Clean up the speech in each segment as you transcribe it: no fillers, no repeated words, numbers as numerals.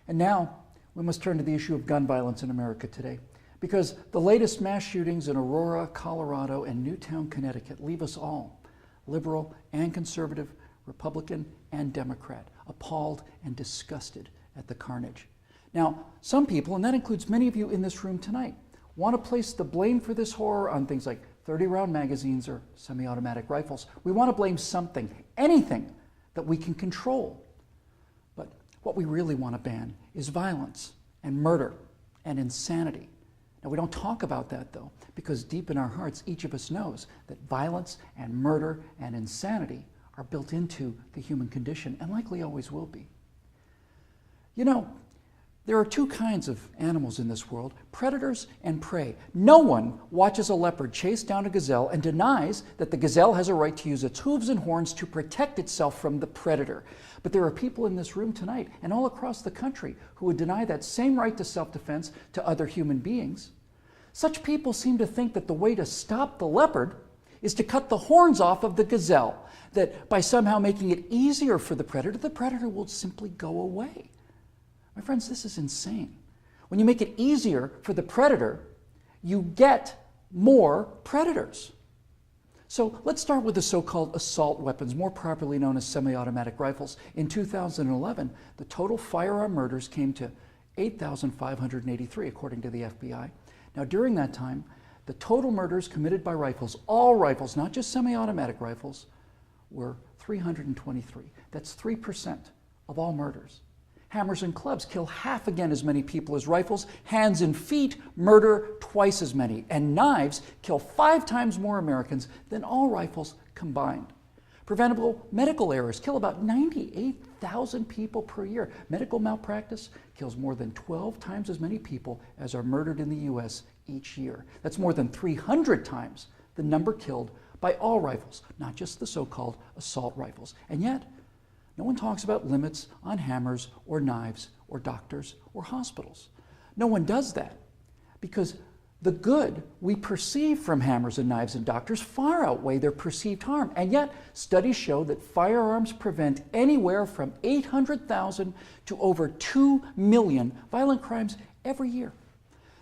And now we must turn to the issue of gun violence in America today, because the latest mass shootings in Aurora, Colorado, and Newtown, Connecticut leave us all, liberal and conservative, Republican and Democrat, appalled and disgusted at the carnage. Now, some people, and that includes many of you in this room tonight, want to place the blame for this horror on things like 30-round magazines or semi-automatic rifles. We want to blame something, anything that we can control. But what we really want to ban is violence and murder and insanity. Now, we don't talk about that, though, because deep in our hearts, each of us knows that violence and murder and insanity are built into the human condition and likely always will be. You know, there are two kinds of animals in this world, predators and prey. No one watches a leopard chase down a gazelle and denies that the gazelle has a right to use its hooves and horns to protect itself from the predator. But there are people in this room tonight and all across the country who would deny that same right to self-defense to other human beings. Such people seem to think that the way to stop the leopard is to cut the horns off of the gazelle, that by somehow making it easier for the predator will simply go away. My friends, this is insane. When you make it easier for the predator, you get more predators. So let's start with the so-called assault weapons, more properly known as semi-automatic rifles. In 2011, the total firearm murders came to 8,583, according to the FBI. Now, during that time, the total murders committed by rifles, all rifles, not just semi-automatic rifles, were 323. That's 3% of all murders. Hammers and clubs kill half again as many people as rifles. Hands and feet murder twice as many. And knives kill 5 times more Americans than all rifles combined. Preventable medical errors kill about 98,000 people per year. Medical malpractice kills more than 12 times as many people as are murdered in the U.S. each year. That's more than 300 times the number killed by all rifles, not just the so-called assault rifles. And yet, no one talks about limits on hammers or knives or doctors or hospitals. No one does that because the good we perceive from hammers and knives and doctors far outweigh their perceived harm. And yet, studies show that firearms prevent anywhere from 800,000 to over 2 million violent crimes every year.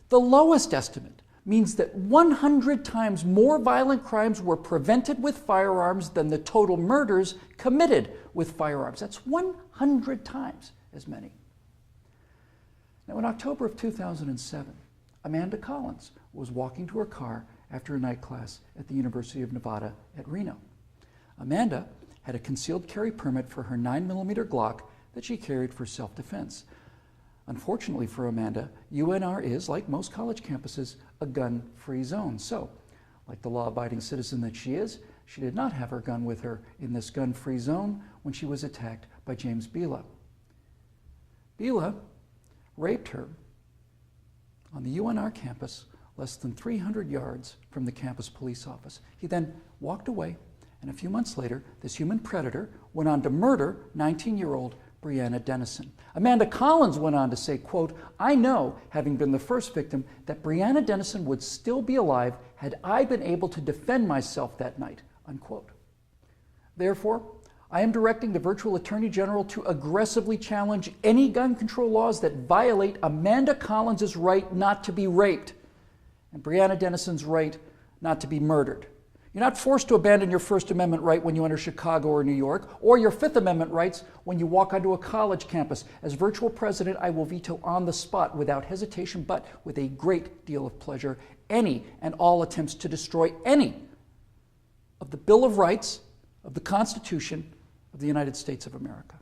The lowest estimate means that 100 times more violent crimes were prevented with firearms than the total murders committed with firearms. That's 100 times as many. Now, in October of 2007, Amanda Collins was walking to her car after a night class at the University of Nevada at Reno. Amanda had a concealed carry permit for her 9mm Glock that she carried for self-defense. Unfortunately for Amanda, UNR is, like most college campuses, a gun-free zone. So, like the law-abiding citizen that she is, she did not have her gun with her in this gun-free zone when she was attacked by James Bila. Bila raped her on the UNR campus less than 300 yards from the campus police office. He then walked away, and a few months later, this human predator went on to murder 19-year-old Breonna Dennison. Amanda Collins went on to say, quote, "I know, having been the first victim, that Breonna Dennison would still be alive had I been able to defend myself that night," unquote. Therefore, I am directing the virtual Attorney General to aggressively challenge any gun control laws that violate Amanda Collins' right not to be raped and Breonna Dennison's right not to be murdered. You're not forced to abandon your First Amendment right when you enter Chicago or New York, or your Fifth Amendment rights when you walk onto a college campus. As virtual president, I will veto on the spot without hesitation, but with a great deal of pleasure, any and all attempts to destroy any of the Bill of Rights, of the Constitution of the United States of America.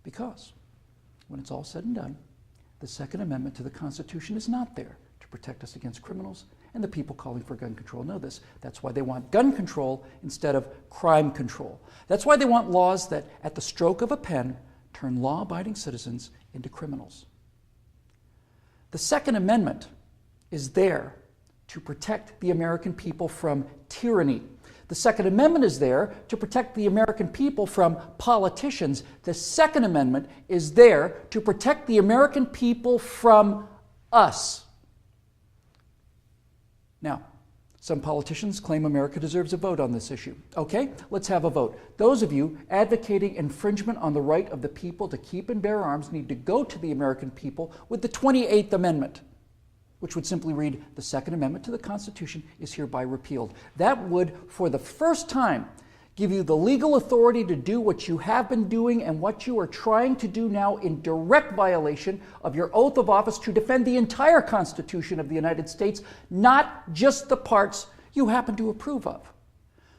Because when it's all said and done, the Second Amendment to the Constitution is not there to protect us against criminals, and the people calling for gun control know this. That's why they want gun control instead of crime control. That's why they want laws that, at the stroke of a pen, turn law-abiding citizens into criminals. The Second Amendment is there to protect the American people from tyranny. The Second Amendment is there to protect the American people from politicians. The Second Amendment is there to protect the American people from us. Now, Some politicians claim America deserves a vote on this issue. Okay, let's have a vote. Those of you advocating infringement on the right of the people to keep and bear arms need to go to the American people with the 28th Amendment, which would simply read, the Second Amendment to the Constitution is hereby repealed. That would, for the first time, give you the legal authority to do what you have been doing and what you are trying to do now in direct violation of your oath of office to defend the entire Constitution of the United States, not just the parts you happen to approve of.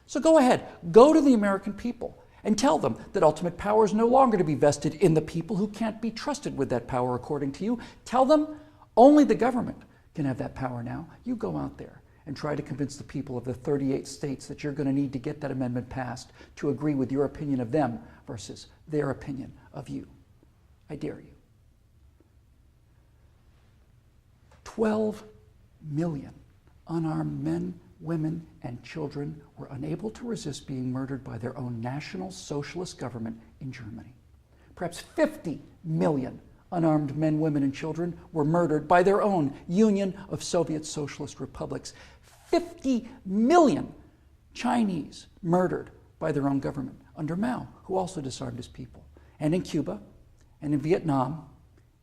So go ahead, go to the American people and tell them that ultimate power is no longer to be vested in the people who can't be trusted with that power according to you. Tell them only the government can have that power now. You go out there and try to convince the people of the 38 states that you're going to need to get that amendment passed to agree with your opinion of them versus their opinion of you. I dare you. 12 million unarmed men, women, and children were unable to resist being murdered by their own National Socialist government in Germany. Perhaps 50 million unarmed men, women, and children were murdered by their own Union of Soviet Socialist Republics. 50 million Chinese murdered by their own government under Mao, who also disarmed his people. And in Cuba, and in Vietnam,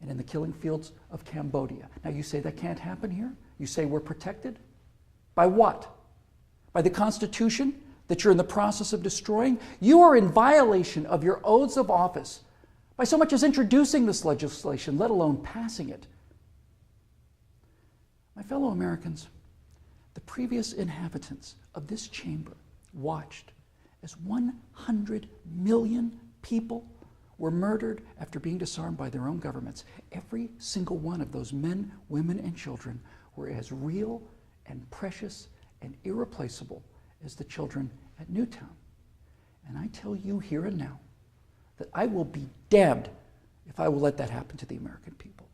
and in the killing fields of Cambodia. Now you say that can't happen here? You say we're protected? By what? By the Constitution that you're in the process of destroying? You are in violation of your oaths of office by so much as introducing this legislation, let alone passing it. My fellow Americans, the previous inhabitants of this chamber watched as 100 million people were murdered after being disarmed by their own governments. Every single one of those men, women, and children were as real and precious and irreplaceable as the children at Newtown. And I tell you here and now that I will be damned if I will let that happen to the American people.